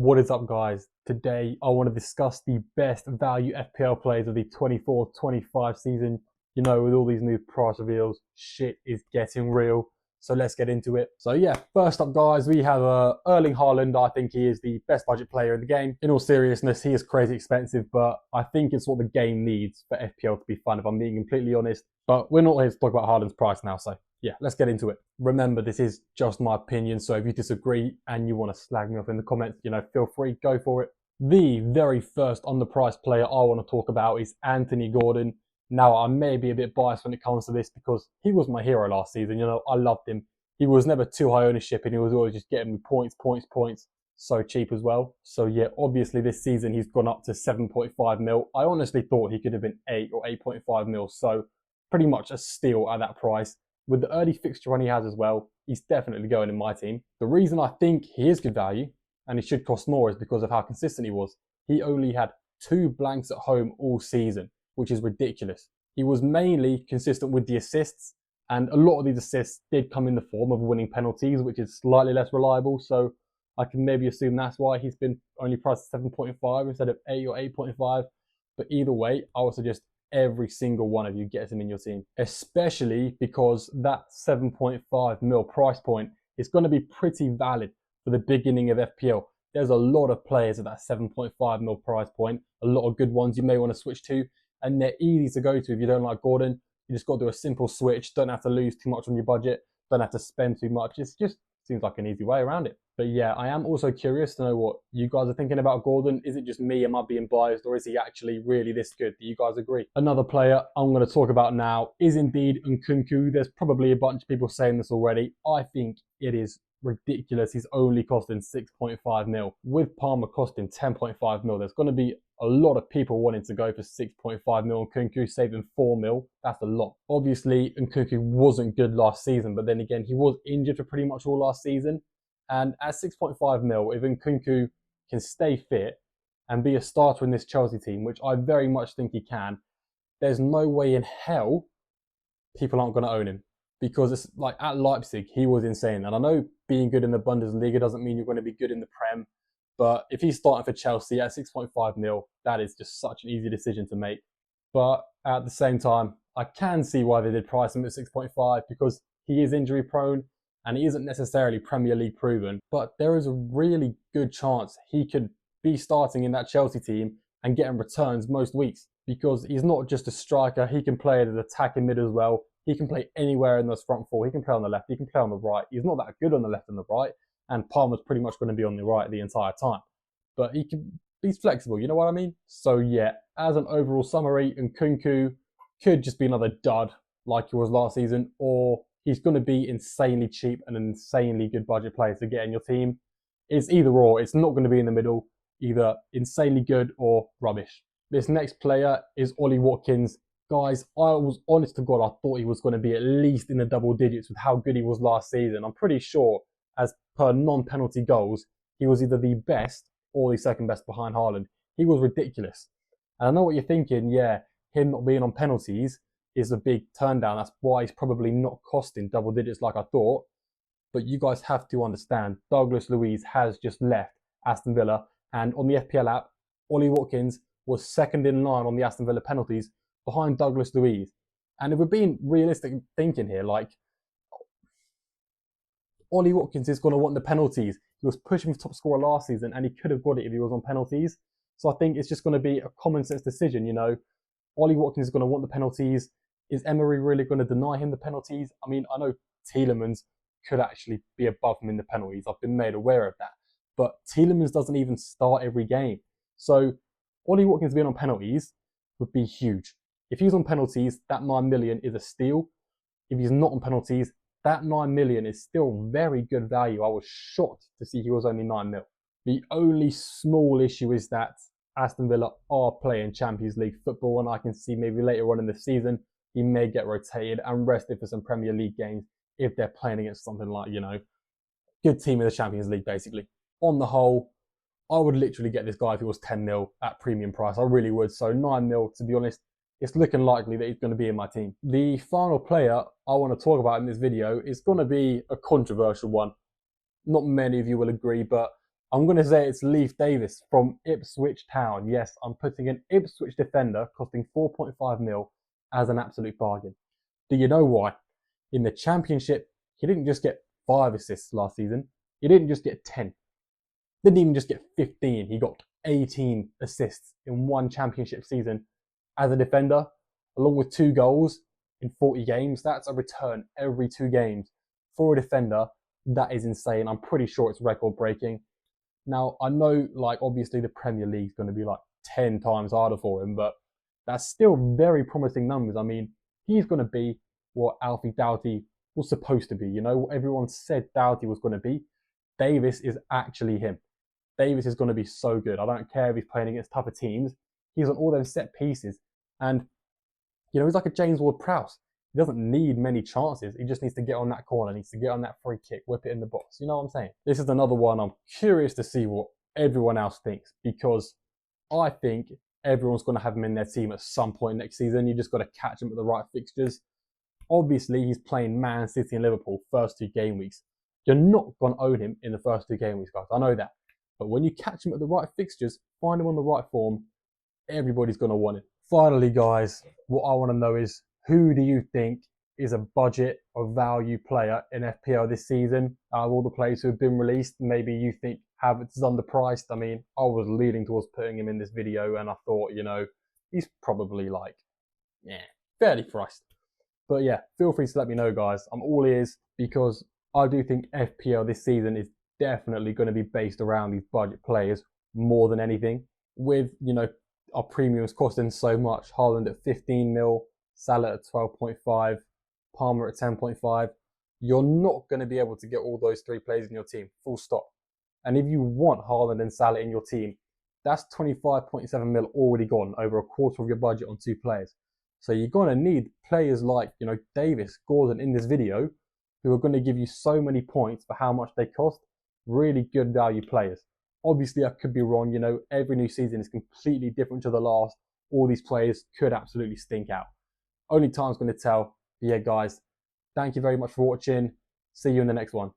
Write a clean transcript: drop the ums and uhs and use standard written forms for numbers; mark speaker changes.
Speaker 1: What is up, guys? Today I want to discuss the best value FPL players of the 24-25 season. You know, with all these new price reveals, shit is getting real. So let's get into it. So yeah, first up, guys, we have Erling Haaland. I think he is the best budget player in the game. In all seriousness, he is crazy expensive, but I think it's what the game needs for FPL to be fun, if I'm being completely honest. But we're not here to talk about Haaland's price now, so yeah, let's get into it. Remember, this is just my opinion, so if you disagree and you want to slag me off in the comments, feel free, go for it. The very first underpriced player I want to talk about is Anthony Gordon. Now, I may be a bit biased when it comes to this because he was my hero last season. I loved him. He was never too high ownership and he was always just getting me points. So cheap as well. So yeah, obviously this season he's gone up to 7.5 mil. I honestly thought he could have been 8 or 8.5 mil. So pretty much a steal at that price. With the early fixture run he has as well, he's definitely going in my team. The reason I think he is good value and he should cost more is because of how consistent he was. He only had 2 blanks at home all season, which is ridiculous. He was mainly consistent with the assists, and a lot of these assists did come in the form of winning penalties, which is slightly less reliable. So I can maybe assume that's why he's been only priced at 7.5 instead of 8 or 8.5. But either way, I would suggest every single one of you gets him in your team, especially because that 7.5 mil price point is going to be pretty valid for the beginning of FPL. There's a lot of players at that 7.5 mil price point, a lot of good ones you may want to switch to, and they're easy to go to if you don't like Gordon. You just got to do a simple switch, don't have to lose too much on your budget, don't have to spend too much. It just seems like an easy way around it. But yeah, I am also curious to know what you guys are thinking about Gordon. Is it just me? Am I being biased? Or is he actually really this good? Do you guys agree? Another player I'm going to talk about now is indeed Nkunku. There's probably a bunch of people saying this already. I think it is ridiculous. He's only costing 6.5 mil. With Palmer costing 10.5 mil, there's going to be a lot of people wanting to go for 6.5 mil. Nkunku saving 4 mil. That's a lot. Obviously, Nkunku wasn't good last season, but then again, he was injured for pretty much all last season. And at 6.5 mil, if Nkunku can stay fit and be a starter in this Chelsea team, which I very much think he can, there's no way in hell people aren't going to own him. Because it's like at Leipzig, he was insane. And I know being good in the Bundesliga doesn't mean you're going to be good in the Prem. But if he's starting for Chelsea at 6.5 mil, that is just such an easy decision to make. But at the same time, I can see why they did price him at 6.5 because he is injury prone and he isn't necessarily Premier League proven. But there is a really good chance he could be starting in that Chelsea team and getting returns most weeks because he's not just a striker. He can play at an attacking mid as well. He can play anywhere in those front four. He can play on the left. He can play on the right. He's not that good on the left and the right. And Palmer's pretty much going to be on the right the entire time. But he's flexible, you know what I mean? So yeah, as an overall summary, Nkunku could just be another dud like he was last season, or he's going to be insanely cheap and an insanely good budget player to get in your team. It's either or. It's not going to be in the middle, either insanely good or rubbish. This next player is Ollie Watkins. Guys, I was honest to God, I thought he was going to be at least in the double digits with how good he was last season. I'm pretty sure, as per non-penalty goals, he was either the best or the second best behind Haaland. He was ridiculous. And I know what you're thinking, yeah, him not being on penalties is a big turn down. That's why he's probably not costing double digits like I thought. But you guys have to understand, Douglas Luiz has just left Aston Villa. And on the FPL app, Ollie Watkins was second in line on the Aston Villa penalties behind Douglas Luiz. And if we're being realistic thinking here, like, Ollie Watkins is going to want the penalties. He was pushing for top scorer last season and he could have got it if he was on penalties. So I think it's just going to be a common sense decision, Ollie Watkins is going to want the penalties. Is Emery really going to deny him the penalties? I mean, I know Tielemans could actually be above him in the penalties. I've been made aware of that. But Tielemans doesn't even start every game. So Ollie Watkins being on penalties would be huge. If he's on penalties, that 9 million is a steal. If he's not on penalties, that 9 million is still very good value. I was shocked to see he was only 9 mil. The only small issue is that Aston Villa are playing Champions League football, and I can see maybe later on in the season he may get rotated and rested for some Premier League games if they're playing against something like, good team in the Champions League, basically. On the whole, I would literally get this guy if he was 10 mil at premium price. I really would. So 9 mil, to be honest, it's looking likely that he's going to be in my team. The final player I want to talk about in this video is going to be a controversial one. Not many of you will agree, but I'm going to say it's Leif Davis from Ipswich Town. Yes, I'm putting an Ipswich defender costing 4.5 mil as an absolute bargain. Do you know why? In the Championship, he didn't just get 5 assists last season. He didn't just get 10. Didn't even just get 15. He got 18 assists in one Championship season as a defender, along with 2 goals in 40 games. That's a return every 2 games for a defender. That is insane. I'm pretty sure it's record breaking. Now, I know, like, obviously the Premier League's going to be like 10 times harder for him, but that's still very promising numbers. I mean, he's going to be what Alfie Doughty was supposed to be. You know, what everyone said Doughty was going to be. Davis is actually him. Davis is going to be so good. I don't care if he's playing against tougher teams. He's on all those set pieces. And, you know, he's like a James Ward-Prowse. He doesn't need many chances. He just needs to get on that corner, needs to get on that free kick, whip it in the box. You know what I'm saying? This is another one I'm curious to see what everyone else thinks, because I think everyone's going to have him in their team at some point next season. You just got to catch him at the right fixtures. Obviously, he's playing Man City and Liverpool first 2 game weeks. You're not going to own him in the first 2 game weeks, guys. I know that. But when you catch him at the right fixtures, find him on the right form, everybody's going to want it. Finally, guys, what I want to know is, who do you think is a budget or value player in FPL this season? Out of all the players who have been released, maybe you think Havertz is underpriced. I mean, I was leaning towards putting him in this video, and I thought, you know, he's probably like, fairly priced. But yeah, feel free to let me know, guys. I'm all ears, because I do think FPL this season is definitely going to be based around these budget players more than anything. With, you know, our premiums costing so much, Haaland at 15 mil, Salah at 12.5, Palmer at 10.5, you're not going to be able to get all those 3 players in your team, full stop. And if you want Haaland and Salah in your team, that's 25.7 mil already gone, over a quarter of your budget on 2 players. So you're going to need players like, you know, Davis, Gordon in this video, who are going to give you so many points for how much they cost. Really good value players. Obviously, I could be wrong. You know, every new season is completely different to the last. All these players could absolutely stink out. Only time's going to tell. But yeah, guys, thank you very much for watching. See you in the next one.